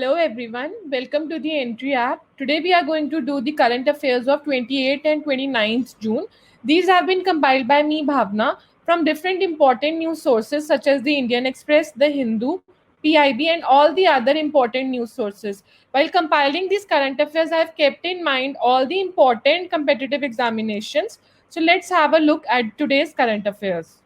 Hello everyone, welcome to the Entry app. Today we are going to do the current affairs of 28th and 29th June. These have been compiled by me, Bhavna, from different important news sources such as the Indian Express, the Hindu, PIB and all the other important news sources. While compiling these current affairs, I have kept in mind all the important competitive examinations. So let's have a look at today's current affairs.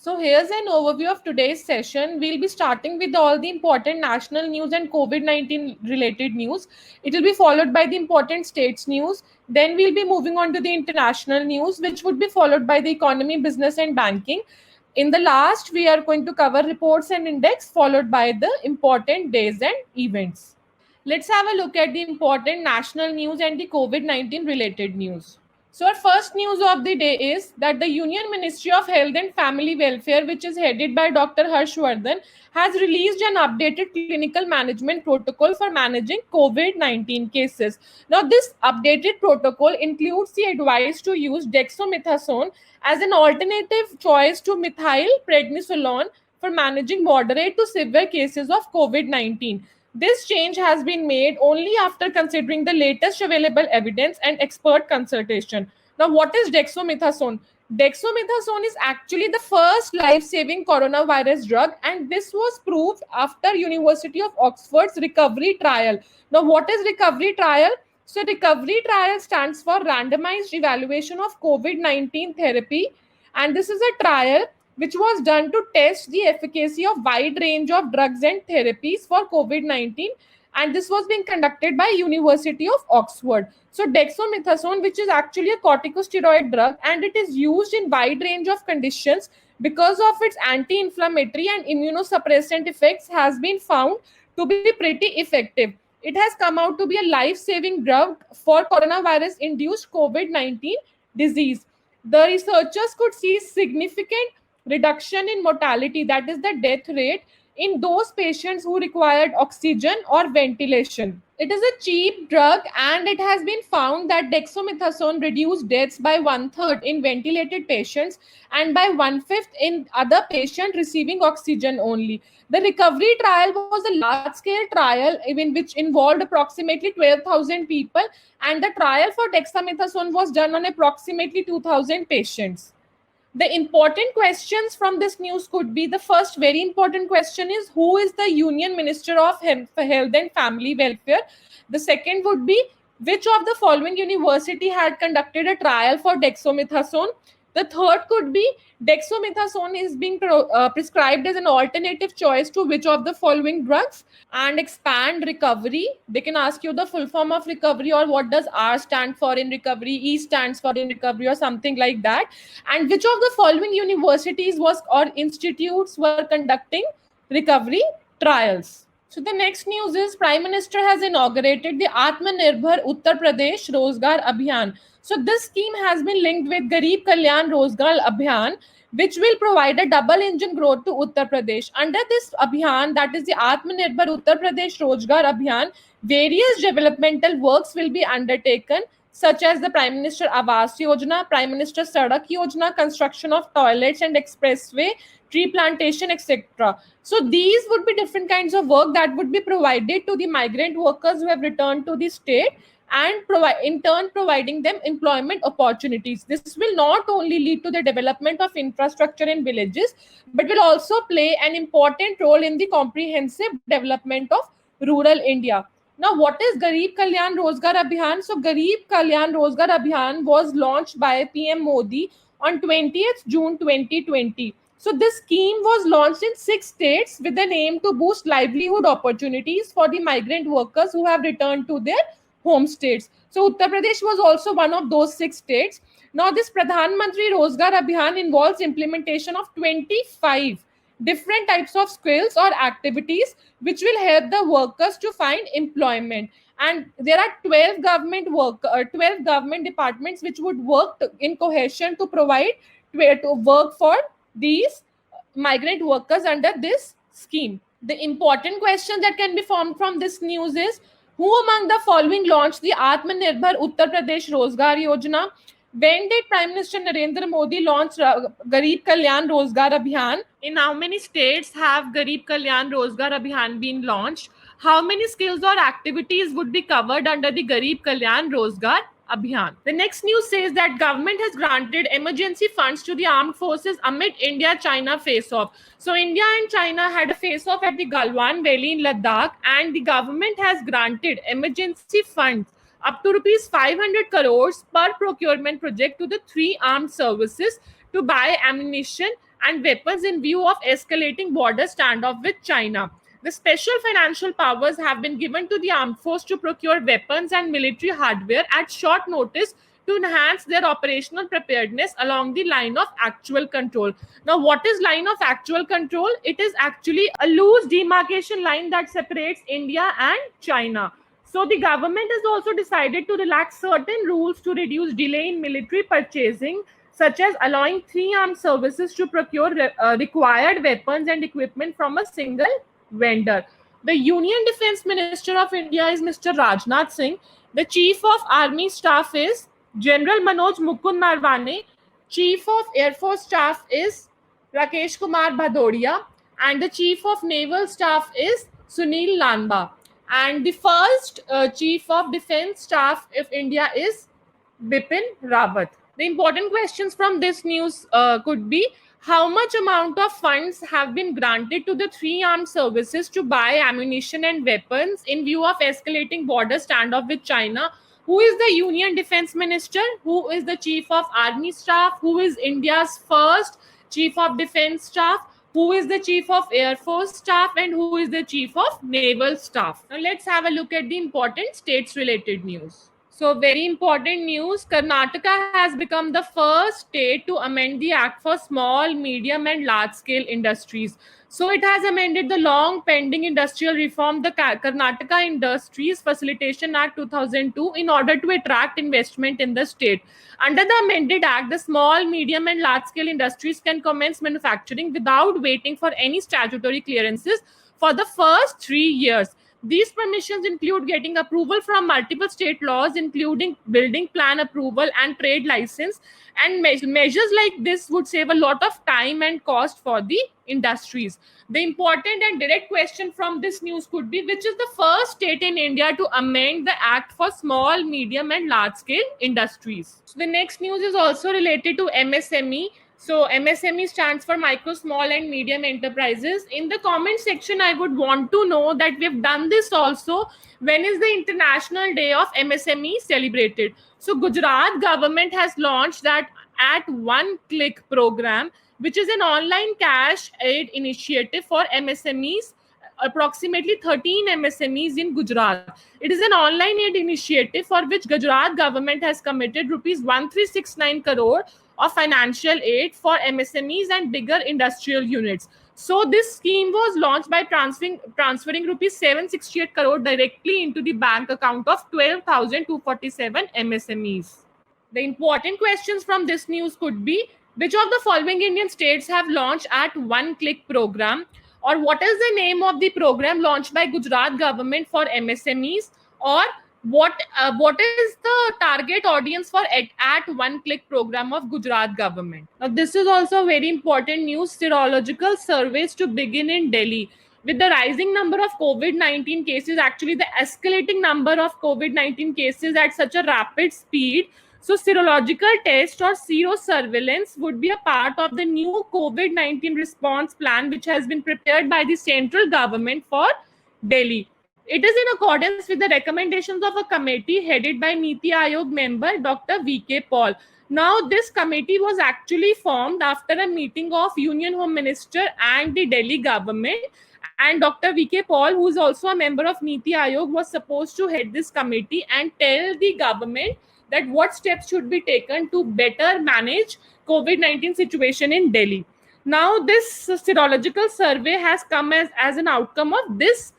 So here's an overview of today's session. We'll be starting with all the important national news and COVID-19 related news. It will be followed by the important states news. Then we'll be moving on to the international news, which would be followed by the economy, business and banking. In the last, we are going to cover reports and index, followed by the important days and events. Let's have a look at the important national news and the COVID-19 related news. So our first news of the day is that the Union Ministry of Health and Family Welfare, which is headed by Dr. Harshvardhan, has released an updated clinical management protocol for managing COVID-19 cases. Now, this updated protocol includes the advice to use dexamethasone as an alternative choice to methylprednisolone for managing moderate to severe cases of COVID-19. This change has been made only after considering the latest available evidence and expert consultation. Now, what is dexamethasone? Dexamethasone is actually the first life-saving coronavirus drug, and this was proved after University of Oxford's recovery trial. Now, what is recovery trial? So, recovery trial stands for randomized evaluation of COVID-19 therapy, and this is a trial which was done to test the efficacy of wide range of drugs and therapies for COVID-19, and this was being conducted by University of Oxford. So dexamethasone, which is actually a corticosteroid drug, and it is used in wide range of conditions because of its anti-inflammatory and immunosuppressant effects, has been found to be pretty effective. It has come out to be a life-saving drug for coronavirus-induced COVID-19 disease. The researchers could see significant reduction in mortality, that is the death rate, in those patients who required oxygen or ventilation. It is a cheap drug, and it has been found that dexamethasone reduced deaths by 1/3 in ventilated patients and by 1/5 in other patients receiving oxygen only. The recovery trial was a large-scale trial in which involved approximately 12,000 people, and the trial for dexamethasone was done on approximately 2,000 patients. The important questions from this news could be, the first very important question is, who is the Union Minister of Health and Family Welfare? The second would be, which of the following university had conducted a trial for dexamethasone? The third could be, dexamethasone is being prescribed as an alternative choice to which of the following drugs? And expand recovery. They can ask you the full form of recovery, or what does R stand for in recovery, E stands for in recovery, or something like that. And which of the following universities or institutes were conducting recovery trials? So the next news is, Prime Minister has inaugurated the Atmanirbhar Uttar Pradesh Rozgar Abhiyan. So this scheme has been linked with Garib Kalyan Rozgar Abhiyan, which will provide a double engine growth to Uttar Pradesh. Under this Abhiyan, that is the Atmanirbhar Uttar Pradesh Rozgar Abhiyan, various developmental works will be undertaken, such as the Prime Minister Awas Yojana, Prime Minister Sadak Yojana, construction of toilets and expressway, tree plantation, etc. So these would be different kinds of work that would be provided to the migrant workers who have returned to the state, and in turn providing them employment opportunities. This will not only lead to the development of infrastructure in villages, but will also play an important role in the comprehensive development of rural India. Now, what is Garib Kalyan Rozgar Abhiyan? So, Garib Kalyan Rozgar Abhiyan was launched by PM Modi on 20th June 2020. So, this scheme was launched in 6 states with an aim to boost livelihood opportunities for the migrant workers who have returned to their home states. So, Uttar Pradesh was also one of those 6 states. Now, this Pradhan Mantri Rozgar Abhiyan involves implementation of 25 different types of skills or activities which will help the workers to find employment. And there are 12 government departments which would work in cohesion to provide to work for these migrant workers under this scheme. The important question that can be formed from this news is, who among the following launched the Atmanirbhar Uttar Pradesh Rozgar Yojana? When did Prime Minister Narendra Modi launch Garib Kalyan Rozgar Abhiyan? In how many states have Garib Kalyan Rozgar Abhiyan been launched? How many skills or activities would be covered under the Garib Kalyan Rozgar Abhiyan? The next news says that government has granted emergency funds to the armed forces amid India-China face-off. So India and China had a face-off at the Galwan Valley in Ladakh, and the government has granted emergency funds up to rupees 500 crores per procurement project to the three armed services to buy ammunition and weapons in view of escalating border standoff with China. The special financial powers have been given to the armed force to procure weapons and military hardware at short notice to enhance their operational preparedness along the line of actual control. Now, what is line of actual control? It is actually a loose demarcation line that separates India and China. So the government has also decided to relax certain rules to reduce delay in military purchasing, such as allowing three armed services to procure required weapons and equipment from a single vendor. The Union Defense Minister of India is Mr. Rajnath Singh. The Chief of Army Staff is General Manoj Mukund Narwane. Chief of Air Force Staff is Rakesh Kumar Bhadodia. And the Chief of Naval Staff is Sunil Lanba. And the first Chief of Defense Staff of India is Bipin Rawat. The important questions from this news could be: how much amount of funds have been granted to the three armed services to buy ammunition and weapons in view of escalating border standoff with China? Who is the Union Defense Minister? Who is the Chief of Army Staff? Who is India's first Chief of Defense Staff? Who is the Chief of Air Force Staff? And who is the Chief of Naval Staff? Now let's have a look at the important states related news. So very important news: Karnataka has become the first state to amend the Act for Small, Medium and Large Scale Industries. So it has amended the long pending industrial reform, the Karnataka Industries Facilitation Act 2002, in order to attract investment in the state. Under the amended act, the small, medium and large scale industries can commence manufacturing without waiting for any statutory clearances for the first 3 years. These permissions include getting approval from multiple state laws, including building plan approval and trade license. And measures like this would save a lot of time and cost for the industries. The important and direct question from this news could be: which is the first state in India to amend the Act for Small, Medium and Large Scale Industries? So the next news is also related to MSME. So MSME stands for micro, small and medium enterprises. In the comment section, I would want to know that we've done this also. When is the International Day of MSME celebrated? So Gujarat government has launched that At One Click program, which is an online cash aid initiative for MSMEs, approximately 13 MSMEs in Gujarat. It is an online aid initiative for which Gujarat government has committed rupees 1369 crore of financial aid for MSMEs and bigger industrial units. So this scheme was launched by transferring rupees 768 crore directly into the bank account of 12,247 MSMEs. The important questions from this news could be: which of the following Indian states have launched At One Click program? Or what is the name of the program launched by Gujarat government for MSMEs? Or what is the target audience for At One Click program of Gujarat government? Now this is also very important news: serological surveys to begin in Delhi. With the rising number of COVID-19 cases, actually the escalating number of COVID-19 cases at such a rapid speed, so serological test or serosurveillance would be a part of the new COVID-19 response plan, which has been prepared by the central government for Delhi. It is in accordance with the recommendations of a committee headed by Niti Aayog member Dr. V.K. Paul. Now, this committee was actually formed after a meeting of Union Home Minister and the Delhi government. And Dr. V.K. Paul, who is also a member of Niti Aayog, was supposed to head this committee and tell the government that what steps should be taken to better manage COVID-19 situation in Delhi. Now, this serological survey has come as an outcome of this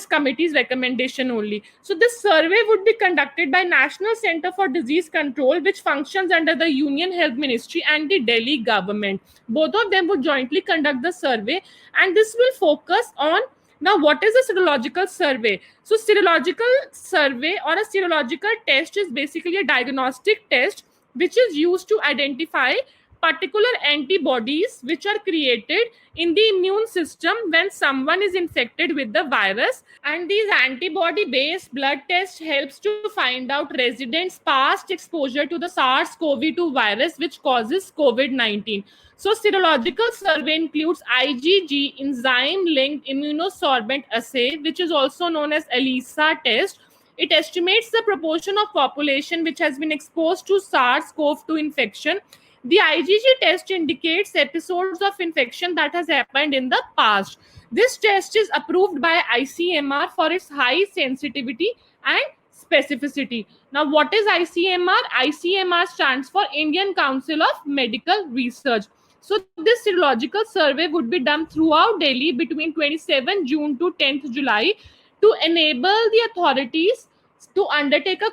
committee's recommendation only. So this survey would be conducted by National Center for Disease Control, which functions under the Union Health Ministry and the Delhi government. Both of them would jointly conduct the survey, and this will focus on: now, what is a serological survey? So serological survey or a serological test is basically a diagnostic test which is used to identify particular antibodies which are created in the immune system when someone is infected with the virus, and these antibody based blood tests helps to find out residents past exposure to the SARS-CoV-2 virus which causes COVID-19. So serological survey includes IgG enzyme linked immunosorbent assay, which is also known as ELISA test. It estimates the proportion of population which has been exposed to SARS-CoV-2 infection. The IgG test indicates episodes of infection that has happened in the past. This test is approved by ICMR for its high sensitivity and specificity. Now, what is ICMR? ICMR stands for Indian Council of Medical Research. So this serological survey would be done throughout Delhi between 27 June to 10th July to enable the authorities to undertake a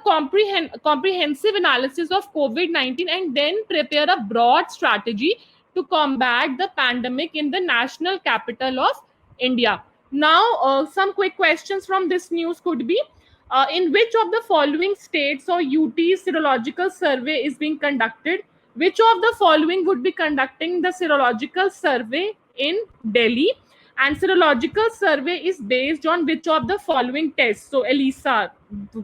comprehensive analysis of COVID-19 and then prepare a broad strategy to combat the pandemic in the national capital of India. Now, some quick questions from this news could be, in which of the following states or UTs serological survey is being conducted? Which of the following would be conducting the serological survey in Delhi? And serological survey is based on which of the following tests? So ELISA,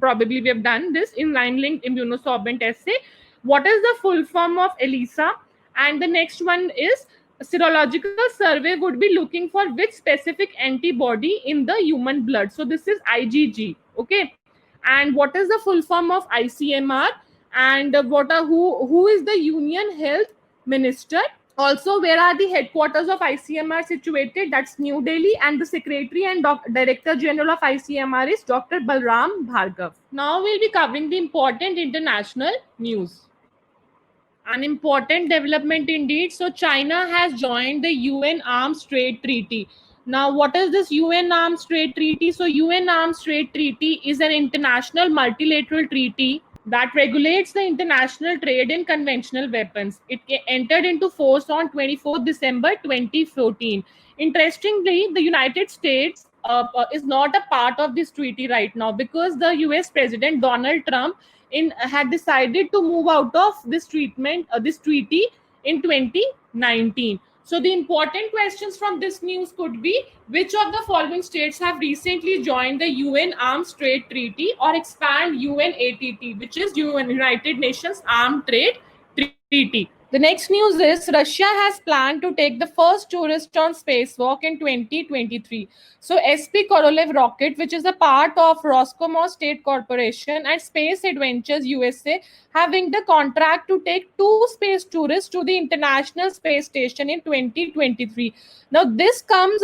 probably we have done this, inline linked immunosorbent assay. What is the full form of ELISA? And the next one is serological survey would be looking for which specific antibody in the human blood. So this is IgG. Okay. And what is the full form of ICMR? And who is the Union Health Minister? Also, where are the headquarters of ICMR situated? That's New Delhi, and the Secretary and Director General of ICMR is Dr. Balram Bhargav. Now we'll be covering the important international news. An important development indeed. So China has joined the UN Arms Trade Treaty. Now, what is this UN Arms Trade Treaty? So UN Arms Trade Treaty is an international multilateral treaty that regulates the international trade in conventional weapons. It entered into force on 24th December 2014. Interestingly, the United States is not a part of this treaty right now because the US President Donald Trump had decided to move out of this treaty in 2019. So the important questions from this news could be, which of the following states have recently joined the UN Arms Trade Treaty or expand UNATT, which is United Nations Armed Trade Treaty. The next news is Russia has planned to take the first tourist on spacewalk in 2023. So SP Korolev rocket, which is a part of Roscosmos State Corporation and Space Adventures USA, having the contract to take 2 space tourists to the International Space Station in 2023. Now, this comes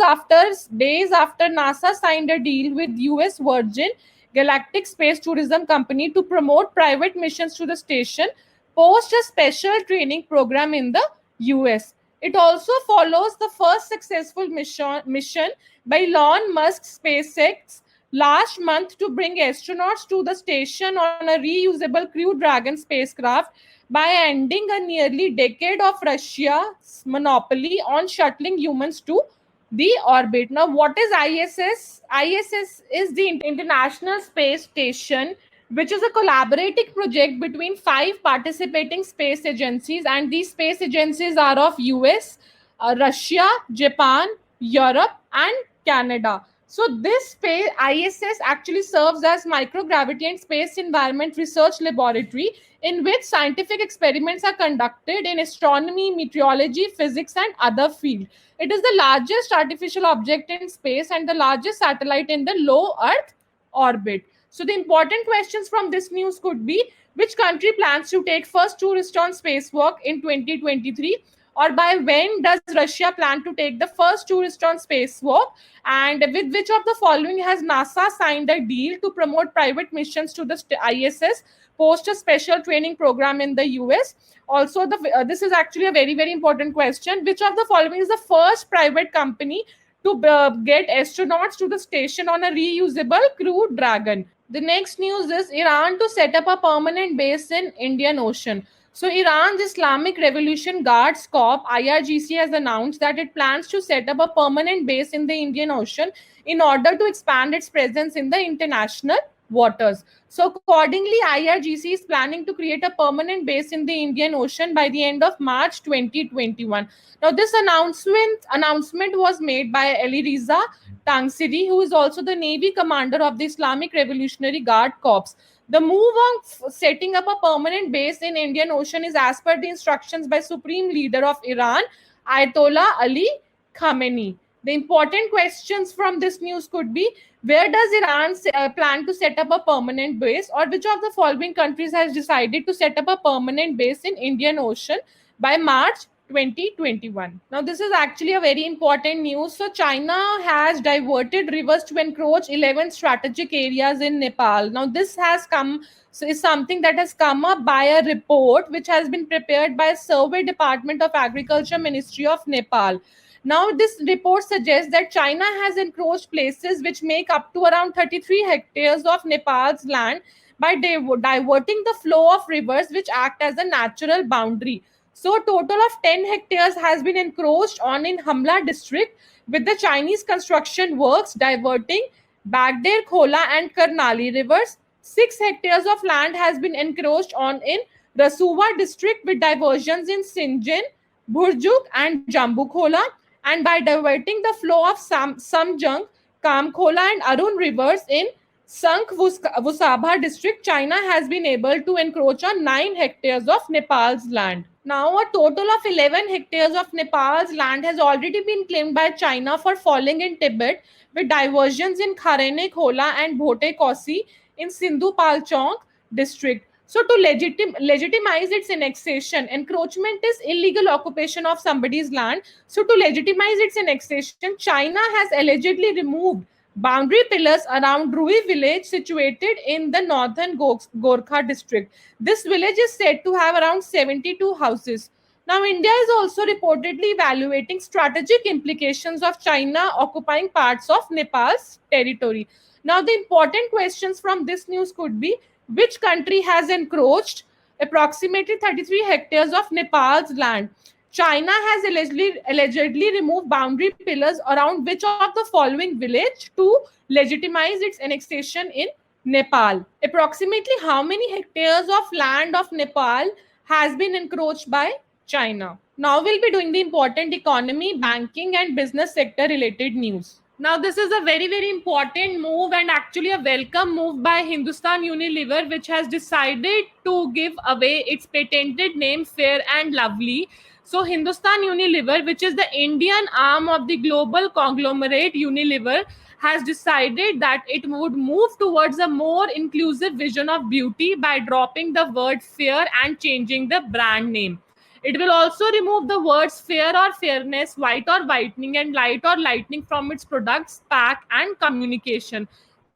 days after NASA signed a deal with US Virgin Galactic Space Tourism Company to promote private missions to the station post a special training program in the US. It also follows the first successful mission by Elon Musk's SpaceX last month to bring astronauts to the station on a reusable Crew Dragon spacecraft by ending a nearly decade of Russia's monopoly on shuttling humans to the orbit. Now, what is ISS? ISS is the International Space Station, which is a collaborating project between 5 participating space agencies, and these space agencies are of US, Russia, Japan, Europe, and Canada. So this space ISS actually serves as microgravity and space environment research laboratory in which scientific experiments are conducted in astronomy, meteorology, physics, and other fields. It is the largest artificial object in space and the largest satellite in the low Earth orbit. So the important questions from this news could be, which country plans to take first tourist on spacewalk in 2023, or by when does Russia plan to take the first tourist on spacewalk, and with which of the following has NASA signed a deal to promote private missions to the ISS post a special training program in the US. Also, this is actually a very, very important question. Which of the following is the first private company to get astronauts to the station on a reusable Crew Dragon? The next news is Iran to set up a permanent base in Indian Ocean. So Iran's Islamic Revolution Guards Corps, IRGC, has announced that it plans to set up a permanent base in the Indian Ocean in order to expand its presence in the international waters. So accordingly, IRGC is planning to create a permanent base in the Indian Ocean by the end of March 2021. Now, this announcement was made by Ali Riza Tangsiri, who is also the Navy commander of the Islamic Revolutionary Guard Corps. The move on setting up a permanent base in Indian Ocean is as per the instructions by Supreme Leader of Iran, Ayatollah Ali Khamenei. The important questions from this news could be: where does Iran plan to set up a permanent base, or which of the following countries has decided to set up a permanent base in Indian Ocean by March 2021? Now, this is actually a very important news. So, China has diverted rivers to encroach 11 strategic areas in Nepal. Now, this has come is something that has come up by a report which has been prepared by Survey Department of Agriculture, Ministry of Nepal. Now, this report suggests that China has encroached places which make up to around 33 hectares of Nepal's land by diverting the flow of rivers which act as a natural boundary. So, a total of 10 hectares has been encroached on in Hamla district, with the Chinese construction works diverting Bagder, Khola and Karnali rivers. 6 hectares of land has been encroached on in Rasuwa district with diversions in Sinjan, Bhurjuk and Jambukhola, and by diverting the flow of Samjung, Kamkhola and Arun rivers in Sank Vusabha district, China has been able to encroach on 9 hectares of Nepal's land. Now, a total of 11 hectares of Nepal's land has already been claimed by China for falling in Tibet, with diversions in Kharene Khola and Bhote Kosi in Sindhu Palchong district. So, to legitimize its annexation, encroachment is illegal occupation of somebody's land. So, to legitimize its annexation, China has allegedly removed boundary pillars around Rui village situated in the northern Gorkha district. This village is said to have around 72 houses. Now, India is also reportedly evaluating strategic implications of China occupying parts of Nepal's territory. Now, the important questions from this news could be: which country has encroached approximately 33 hectares of Nepal's land? China has allegedly removed boundary pillars around which of the following village to legitimize its annexation in Nepal? Approximately how many hectares of land of Nepal has been encroached by China? Now we'll be doing the important economy, banking and business sector related news. Now, this is a very, very important move and actually a welcome move by Hindustan Unilever, which has decided to give away its patented name Fair and Lovely. So, Hindustan Unilever, which is the Indian arm of the global conglomerate Unilever, has decided that it would move towards a more inclusive vision of beauty by dropping the word fair and changing the brand name. It will also remove the words fair or fairness, white or whitening, and light or lightning from its products, pack, and communication.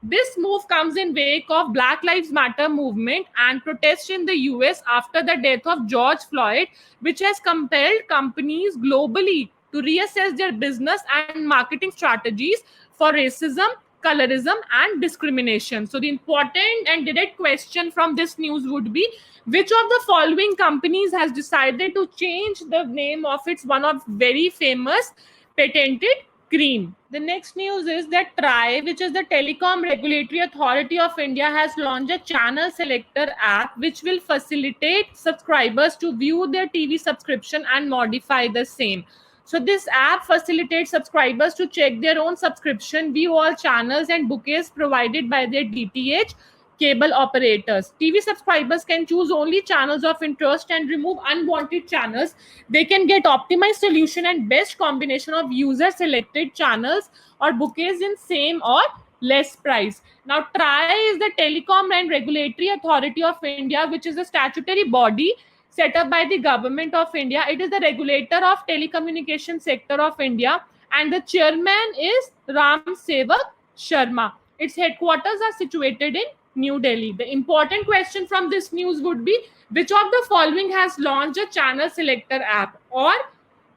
This move comes in wake of Black Lives Matter movement and protests in the US after the death of George Floyd, which has compelled companies globally to reassess their business and marketing strategies for racism, colorism, and discrimination. So, the important and direct question from this news would be: which of the following companies has decided to change the name of its one of very famous patented cream? The next news is that TRAI, which is the Telecom Regulatory Authority of India, has launched a channel selector app which will facilitate subscribers to view their TV subscription and modify the same. So this app facilitates subscribers to check their own subscription, view all channels and bouquets provided by their DTH cable operators. TV subscribers can choose only channels of interest and remove unwanted channels. They can get optimized solution and best combination of user selected channels or bouquets in same or less price. Now, TRAI is the Telecom and Regulatory Authority of India, which is a statutory body set up by the Government of India. It is the regulator of telecommunication sector of India, and the chairman is Ram Sevak Sharma. Its headquarters are situated in New Delhi. The important question from this news would be: which of the following has launched a channel selector app? Or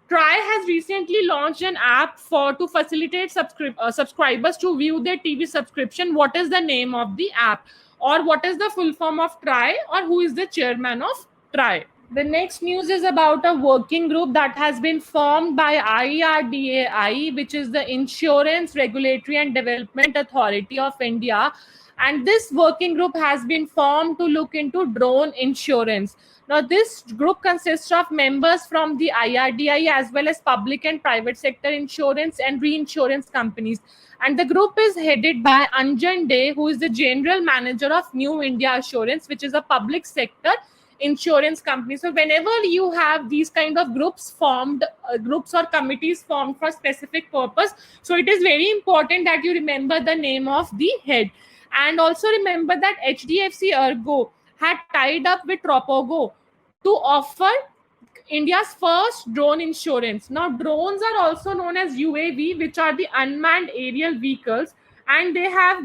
TRAI has recently launched an app to facilitate subscribers to view their TV subscription. What is the name of the app? Or what is the full form of TRAI? Or who is the chairman of TRAI? The next news is about a working group that has been formed by IRDAI, which is the Insurance Regulatory and Development Authority of India, and this working group has been formed to look into drone insurance. Now, this group consists of members from the IRDI as well as public and private sector insurance and reinsurance companies. And the group is headed by Anjan Day, who is the general manager of New India Assurance, which is a public sector insurance company. So whenever you have these kind of groups formed, groups or committees formed for specific purpose, so it is very important that you remember the name of the head. And also remember that HDFC Ergo had tied up with Tropogo to offer India's first drone insurance. Now, drones are also known as UAV, which are the unmanned aerial vehicles, and they have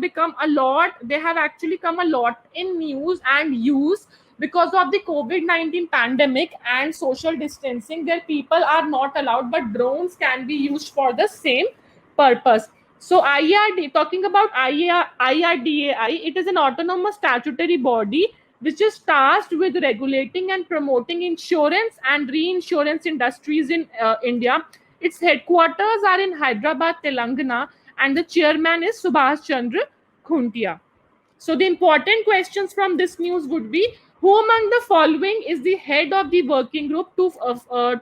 actually come a lot in news and use because of the COVID-19 pandemic and social distancing, where people are not allowed, but drones can be used for the same purpose. So talking about IRDAI, it is an autonomous statutory body which is tasked with regulating and promoting insurance and reinsurance industries in India. Its headquarters are in Hyderabad, Telangana, and the chairman is Subhash Chandra Khuntia. So the important questions from this news would be, who among the following is the head of the working group to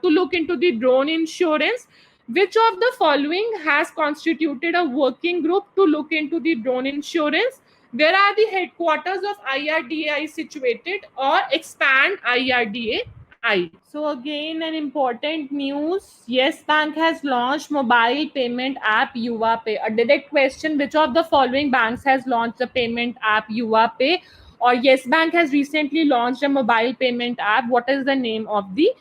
look into the drone insurance? Which of the following has constituted a working group to look into the drone insurance? Where are the headquarters of IRDAI situated, or expand IRDAI? So again, an important news. Yes Bank has launched mobile payment app YuvaPay. A direct question, which of the following banks has launched the payment app YuvaPay? Or Yes Bank has recently launched a mobile payment app. What is the name of the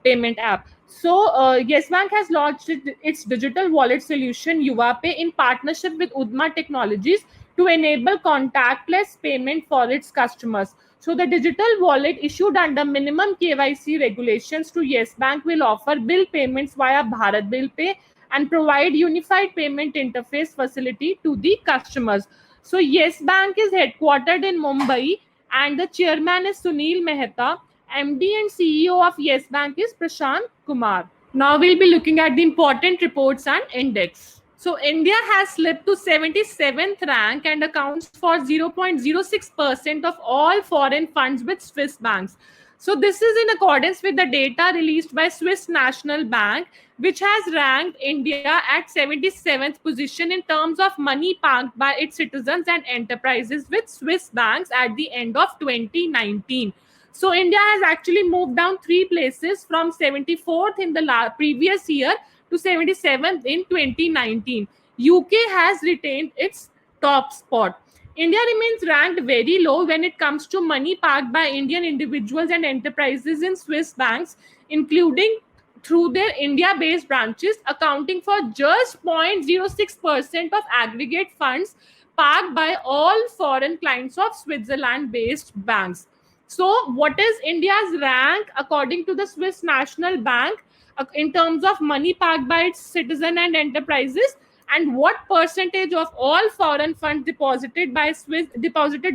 payment app? So Yes Bank has launched its digital wallet solution YuvaPay in partnership with Udma Technologies to enable contactless payment for its customers. So the digital wallet issued under minimum KYC regulations to Yes Bank will offer bill payments via Bharat Bill Pay and provide unified payment interface facility to the customers. So Yes Bank is headquartered in Mumbai, and the chairman is Sunil Mehta. MD and CEO of Yes Bank is Prashant Kumar. Now we'll be looking at the important reports and index. So India has slipped to 77th rank and accounts for 0.06% of all foreign funds with Swiss banks. So this is in accordance with the data released by Swiss National Bank, which has ranked India at 77th position in terms of money parked by its citizens and enterprises with Swiss banks at the end of 2019. So India has actually moved down 3 places from 74th in the previous year to 77th in 2019. UK has retained its top spot. India remains ranked very low when it comes to money parked by Indian individuals and enterprises in Swiss banks, including through their India-based branches, accounting for just 0.06% of aggregate funds parked by all foreign clients of Switzerland-based banks. So what is India's rank according to the Swiss National Bank in terms of money parked by its citizen and enterprises, and what percentage of all foreign funds deposited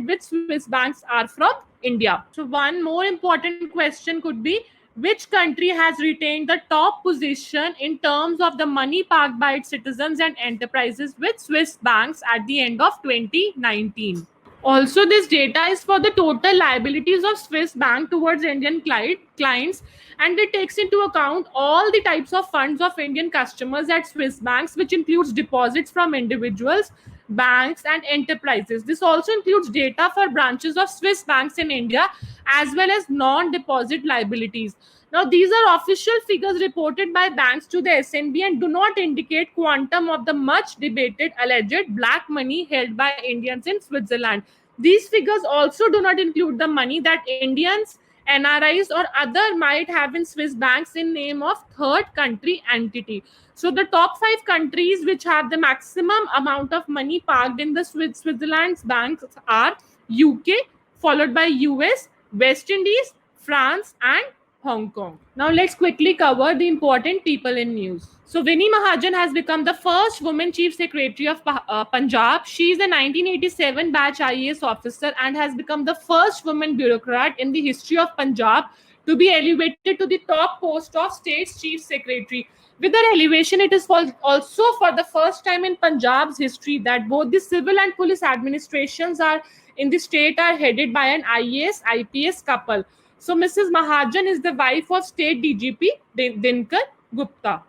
with Swiss banks are from India? So one more important question could be, which country has retained the top position in terms of the money parked by its citizens and enterprises with Swiss banks at the end of 2019? Also, this data is for the total liabilities of Swiss bank towards Indian clients, and it takes into account all the types of funds of Indian customers at Swiss banks, which includes deposits from individuals, banks, and enterprises. This also includes data for branches of Swiss banks in India, as well as non-deposit liabilities. Now, these are official figures reported by banks to the SNB and do not indicate quantum of the much debated alleged black money held by Indians in Switzerland. These figures also do not include the money that Indians, NRIs, or other might have in Swiss banks in name of third country entity. So the top 5 countries which have the maximum amount of money parked in the Switzerland's banks are UK, followed by US, West Indies, France, and Hong Kong. Now let's quickly cover the important people in news. So Winnie Mahajan has become the first woman Chief Secretary of Punjab. She is a 1987 batch IAS officer and has become the first woman bureaucrat in the history of Punjab to be elevated to the top post of State's Chief Secretary. With their elevation, it is also for the first time in Punjab's history that both the civil and police administrations are in the state are headed by an IAS IPS couple. So Mrs. Mahajan is the wife of State DGP Dinkar Gupta.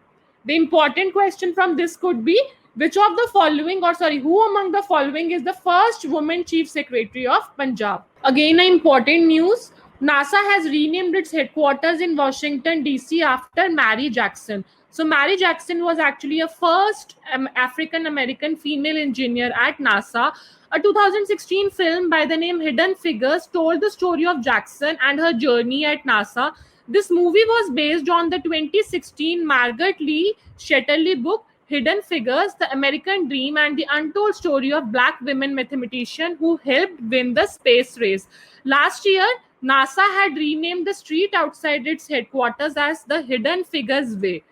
The important question from this could be, which of the following, or sorry, who among the following is the first woman chief secretary of Punjab? Again, an important news. NASA has renamed its headquarters in Washington, D.C. after Mary Jackson. So, Mary Jackson was actually a first African American female engineer at NASA. A 2016 film by the name Hidden Figures told the story of Jackson and her journey at NASA. This movie was based on the 2016 Margaret Lee Shetterly book Hidden Figures, The American Dream, and the untold story of black women mathematicians who helped win the space race. Last year, NASA had renamed the street outside its headquarters as the Hidden Figures Way.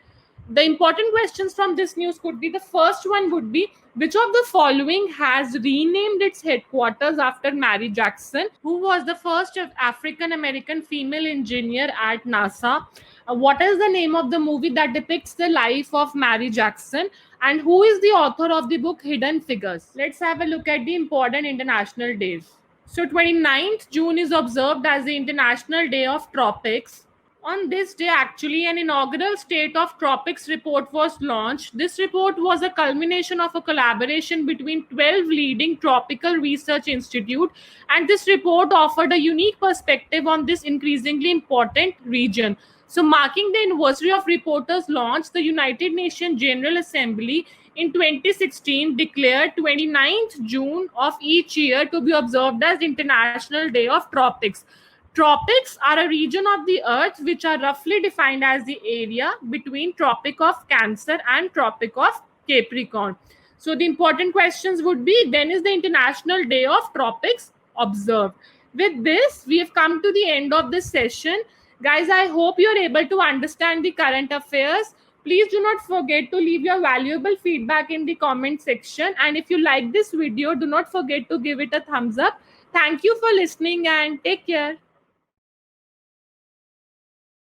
The important questions from this news could be, the first one would be, which of the following has renamed its headquarters after Mary Jackson, who was the first African American female engineer at NASA? What is the name of the movie that depicts the life of Mary Jackson? And who is the author of the book Hidden Figures? Let's have a look at the important international days. So 29th June is observed as the International Day of Tropics. On this day, actually, an inaugural State of Tropics report was launched. This report was a culmination of a collaboration between 12 leading tropical research institutes, and this report offered a unique perspective on this increasingly important region. So, marking the anniversary of reporters' launch, the United Nations General Assembly in 2016 declared 29th June of each year to be observed as International Day of Tropics. Tropics are a region of the earth which are roughly defined as the area between Tropic of Cancer and Tropic of Capricorn. So the important questions would be, when is the International Day of Tropics observed? With this, we have come to the end of this session. Guys, I hope you are able to understand the current affairs. Please do not forget to leave your valuable feedback in the comment section. And if you like this video, do not forget to give it a thumbs up. Thank you for listening and take care.